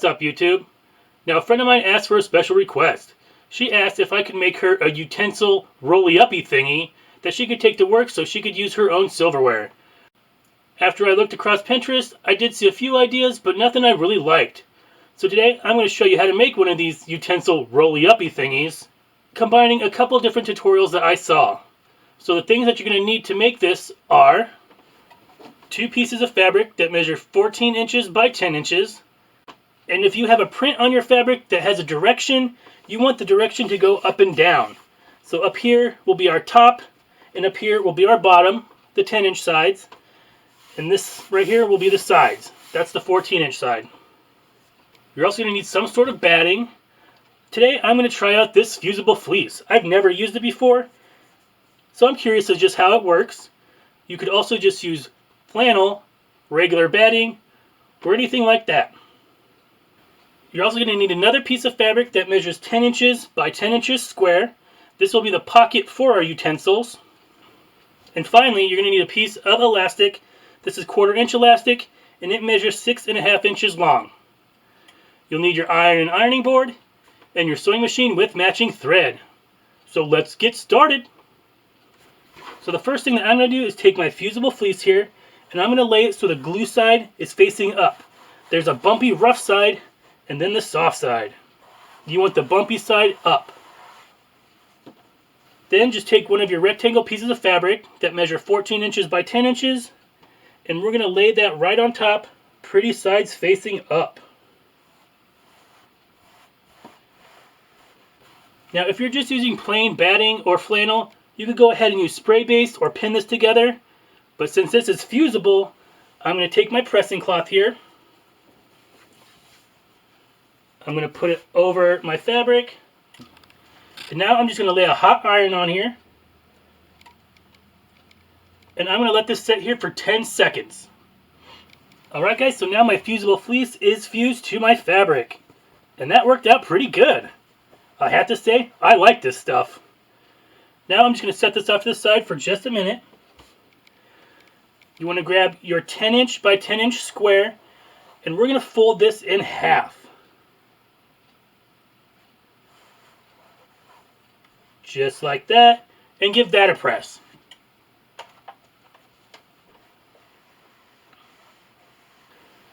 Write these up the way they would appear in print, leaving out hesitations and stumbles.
What's up, YouTube? Now, a friend of mine asked for a special request. She asked if I could make her a utensil rolly-uppy thingy that she could take to work so she could use her own silverware. After I looked across Pinterest, I did see a few ideas, but nothing I really liked. So today, I'm going to show you how to make one of these utensil rolly-uppy thingies, combining a couple different tutorials that I saw. So the things that you're going to need to make this are 2 pieces of fabric that measure 14 inches by 10 inches. And if you have a print on your fabric that has a direction, you want the direction to go up and down. So up here will be our top, and up here will be our bottom, the 10-inch sides. And this right here will be the sides. That's the 14-inch side. You're also going to need some sort of batting. Today I'm going to try out this fusible fleece. I've never used it before, so I'm curious as just how it works. You could also just use flannel, regular batting, or anything like that. You're also going to need another piece of fabric that measures 10 inches by 10 inches square. This will be the pocket for our utensils. And finally, you're going to need a piece of elastic. This is 1/4 inch elastic, and it measures 6.5 inches long. You'll need your iron and ironing board, and your sewing machine with matching thread. So let's get started. So the first thing that I'm going to do is take my fusible fleece here, and I'm going to lay it so the glue side is facing up. There's a bumpy rough side, and then the soft side. You want the bumpy side up. Then just take one of your rectangle pieces of fabric that measure 14 inches by 10 inches, and we're going to lay that right on top, pretty sides facing up. Now if you're just using plain batting or flannel, you could go ahead and use spray base or pin this together. But since this is fusible, I'm going to take my pressing cloth here. I'm going to put it over my fabric. And now I'm just going to lay a hot iron on here. And I'm going to let this sit here for 10 seconds. Alright guys, so now my fusible fleece is fused to my fabric. And that worked out pretty good. I have to say, I like this stuff. Now I'm just going to set this off to the side for just a minute. You want to grab your 10 inch by 10 inch square, and we're going to fold this in half. Just like that, and give that a press.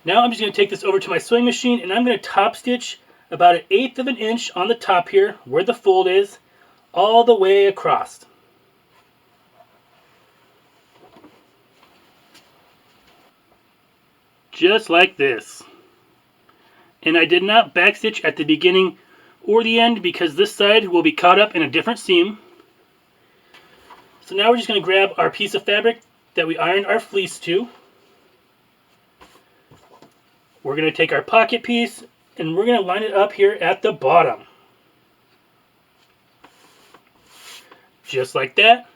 Now I'm just going to take this over to my sewing machine, and I'm going to top stitch about 1/8 of an inch on the top here, where the fold is, all the way across. Just like this. And I did not backstitch at the beginning or the end because this side will be caught up in a different seam. So now we're just going to grab our piece of fabric that we ironed our fleece to. We're going to take our pocket piece and we're going to line it up here at the bottom. Just like that.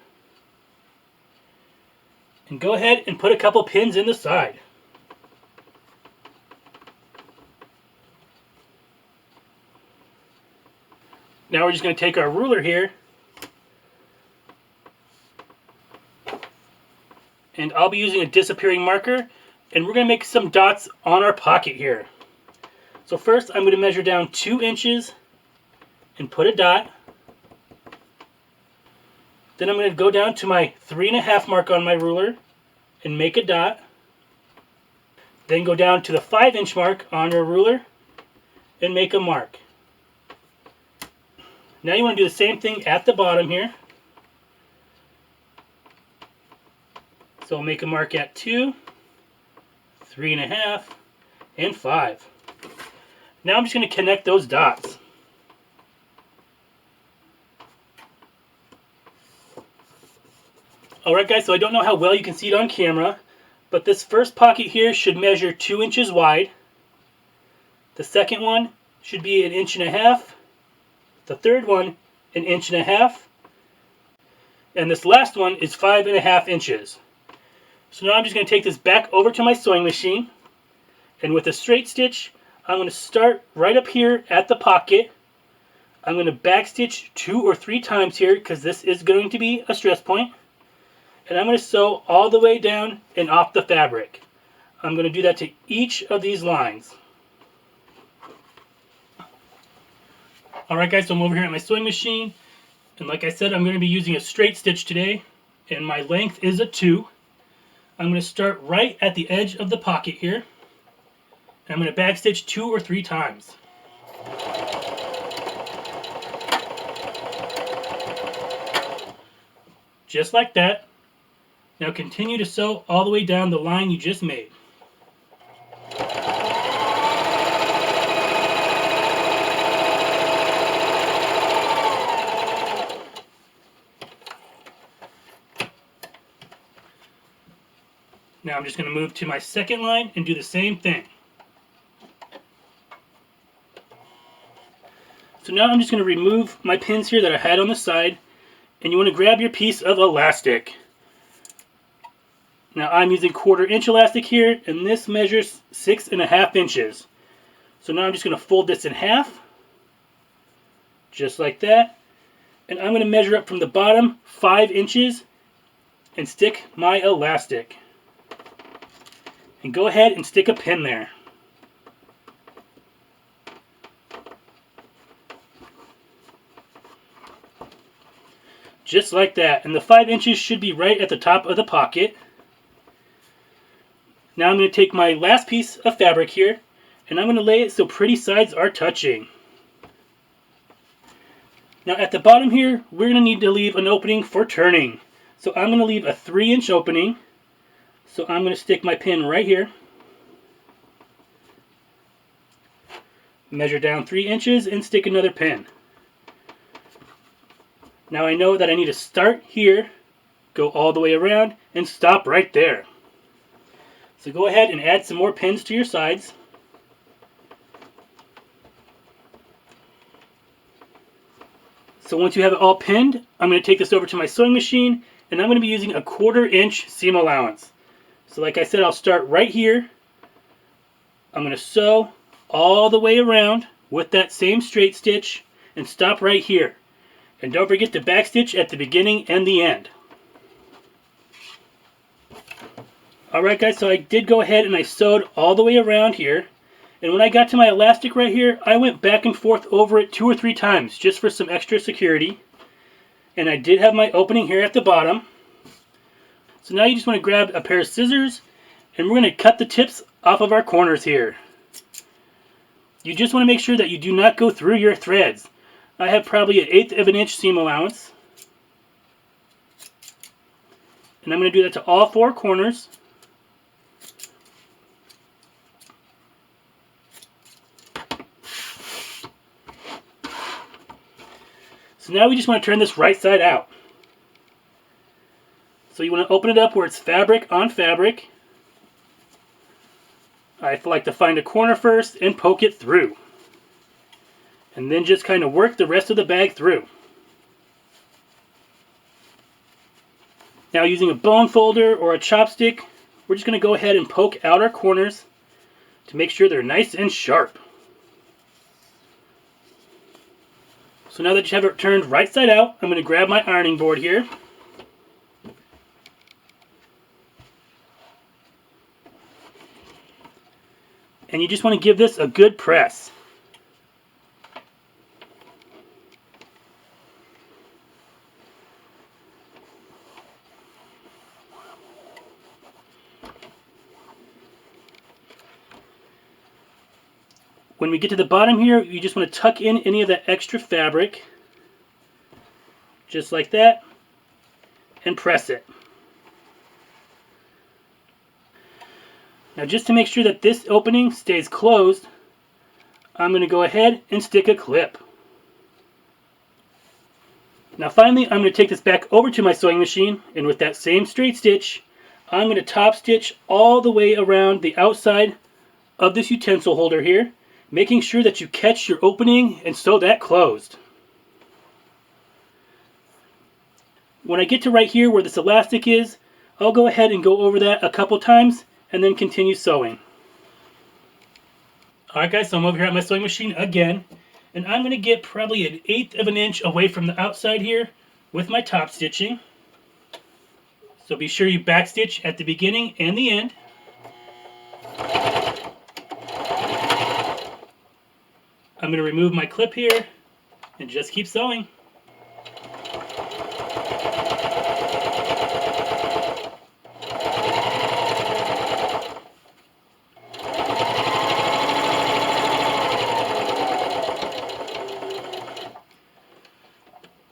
And go ahead and put a couple pins in the side. Now we're just going to take our ruler here, and I'll be using a disappearing marker, and we're going to make some dots on our pocket here. So first I'm going to measure down 2 inches and put a dot. Then I'm going to go down to my 3.5 mark on my ruler and make a dot. Then go down to the 5-inch mark on your ruler and make a mark. Now you want to do the same thing at the bottom here. So I'll make a mark at 2, 3.5, and 5. Now I'm just going to connect those dots. Alright guys, so I don't know how well you can see it on camera, but this first pocket here should measure 2 inches wide. The second one should be 1.5 inches. The third one, 1.5 inches. And this last one is 5.5 inches. So now I'm just going to take this back over to my sewing machine. And with a straight stitch, I'm going to start right up here at the pocket. I'm going to backstitch 2 or 3 times here because this is going to be a stress point. And I'm going to sew all the way down and off the fabric. I'm going to do that to each of these lines. Alright guys, so I'm over here at my sewing machine, and like I said, I'm going to be using a straight stitch today, and my length is a 2. I'm going to start right at the edge of the pocket here, and I'm going to backstitch 2 or 3 times. Just like that. Now continue to sew all the way down the line you just made. Now I'm just going to move to my second line and do the same thing. So now I'm just going to remove my pins here that I had on the side, and you want to grab your piece of elastic. Now I'm using 1/4 inch elastic here, and this measures 6.5 inches. So now I'm just going to fold this in half, just like that, and I'm going to measure up from the bottom 5 inches and stick my elastic. And go ahead and stick a pin there. Just like that. And the 5 inches should be right at the top of the pocket. Now I'm going to take my last piece of fabric here, and I'm going to lay it so pretty sides are touching. Now at the bottom here, we're going to need to leave an opening for turning. So I'm going to leave a 3-inch opening. So I'm going to stick my pin right here. Measure down 3 inches and stick another pin. Now I know that I need to start here, go all the way around, and stop right there. So go ahead and add some more pins to your sides. So once you have it all pinned, I'm going to take this over to my sewing machine, and I'm going to be using a 1/4 inch seam allowance. So like I said, I'll start right here. I'm going to sew all the way around with that same straight stitch and stop right here. And don't forget to backstitch at the beginning and the end. Alright guys, so I did go ahead and I sewed all the way around here. And when I got to my elastic right here, I went back and forth over it 2 or 3 times just for some extra security. And I did have my opening here at the bottom. So now you just want to grab a pair of scissors, and we're going to cut the tips off of our corners here. You just want to make sure that you do not go through your threads. I have probably an 1/8 of an inch seam allowance. And I'm going to do that to all 4 corners. So now we just want to turn this right side out. So you want to open it up where it's fabric on fabric. I like to find a corner first and poke it through. And then just kind of work the rest of the bag through. Now using a bone folder or a chopstick, we're just going to go ahead and poke out our corners to make sure they're nice and sharp. So now that you have it turned right side out, I'm going to grab my ironing board here. And you just want to give this a good press. When we get to the bottom here, you just want to tuck in any of that extra fabric, just like that, and press it. Now just to make sure that this opening stays closed, I'm going to go ahead and stick a clip. Now finally, I'm going to take this back over to my sewing machine, and with that same straight stitch, I'm going to top stitch all the way around the outside of this utensil holder here, making sure that you catch your opening and sew that closed. When I get to right here where this elastic is, I'll go ahead and go over that a couple times and then continue sewing. Alright guys, so I'm over here at my sewing machine again, and I'm going to get probably an 1/8 of an inch away from the outside here with my top stitching. So be sure you backstitch at the beginning and the end. I'm going to remove my clip here, and just keep sewing.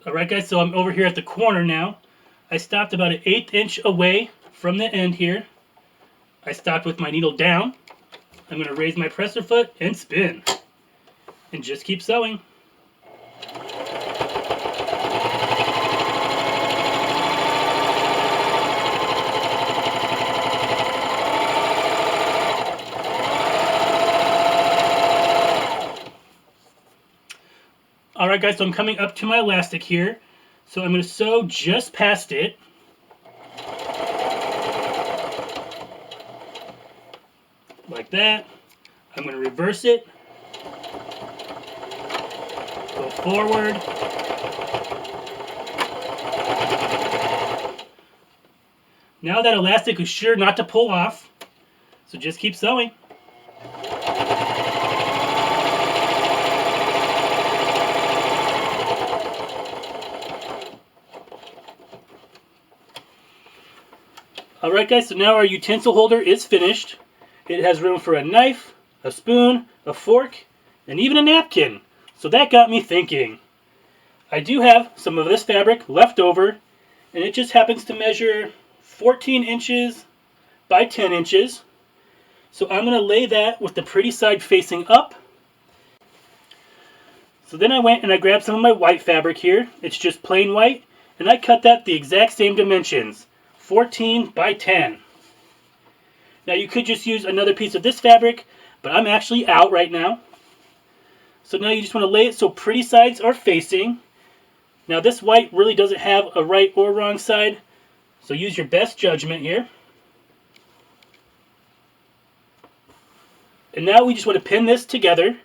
Alright guys, so I'm over here at the corner now. I stopped about an 1/8 inch away from the end here. I stopped with my needle down. I'm going to raise my presser foot and spin. And just keep sewing. Alright guys, so I'm coming up to my elastic here. So I'm going to sew just past it. Like that. I'm going to reverse it. Go forward. Now that elastic is sure not to pull off. So just keep sewing. Alright guys, so now our utensil holder is finished. It has room for a knife, a spoon, a fork, and even a napkin. So that got me thinking. I do have some of this fabric left over, and it just happens to measure 14 inches by 10 inches. So I'm going to lay that with the pretty side facing up. So then I went and I grabbed some of my white fabric here. It's just plain white, and I cut that the exact same dimensions. 14 by 10. Now you could just use another piece of this fabric, but I'm actually out right now. So now you just want to lay it so pretty sides are facing. Now this white really doesn't have a right or wrong side, so use your best judgment here. And now we just want to pin this together,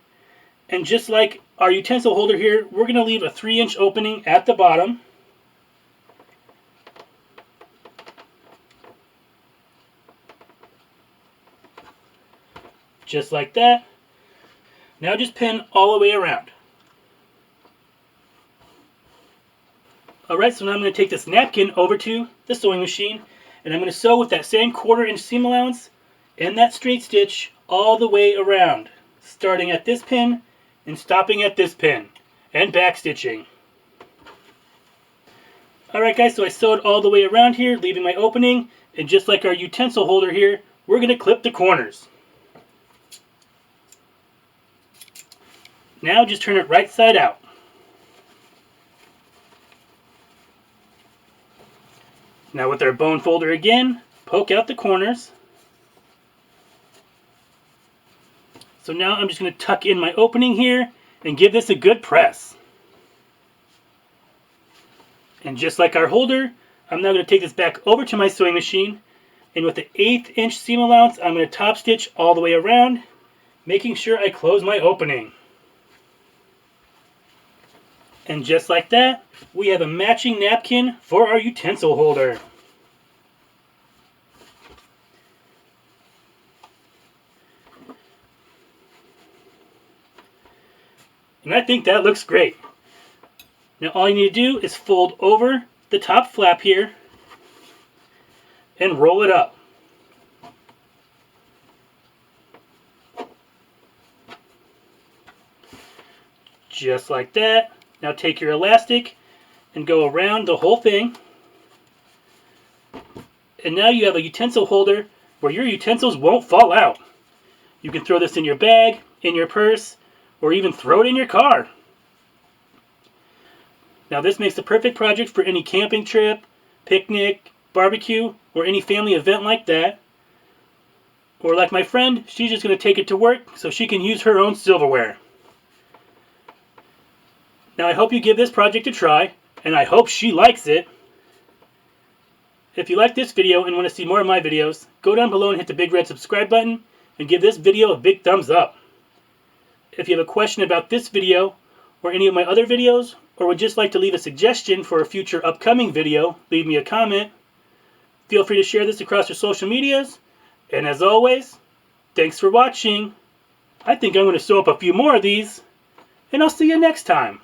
and just like our utensil holder here, we're going to leave a 3-inch opening at the bottom. Just like that. Now just pin all the way around. Alright, so now I'm going to take this napkin over to the sewing machine, and I'm going to sew with that same 1/4 inch seam allowance and that straight stitch all the way around, starting at this pin and stopping at this pin, and back stitching. Alright guys, so I sewed all the way around here, leaving my opening, and just like our utensil holder here, we're going to clip the corners. Now just turn it right side out. Now with our bone folder again, poke out the corners. So now I'm just going to tuck in my opening here and give this a good press. And just like our holder, I'm now going to take this back over to my sewing machine, and with the 1/8 inch seam allowance, I'm going to top stitch all the way around, making sure I close my opening. And just like that, we have a matching napkin for our utensil holder. And I think that looks great. Now all you need to do is fold over the top flap here and roll it up. Just like that. Now take your elastic and go around the whole thing. And now you have a utensil holder where your utensils won't fall out. You can throw this in your bag, in your purse, or even throw it in your car. Now this makes the perfect project for any camping trip, picnic, barbecue, or any family event like that. Or like my friend, she's just going to take it to work so she can use her own silverware. Now I hope you give this project a try, and I hope she likes it. If you like this video and want to see more of my videos, go down below and hit the big red subscribe button, and give this video a big thumbs up. If you have a question about this video, or any of my other videos, or would just like to leave a suggestion for a future upcoming video, leave me a comment. Feel free to share this across your social medias, and as always, thanks for watching. I think I'm going to sew up a few more of these, and I'll see you next time.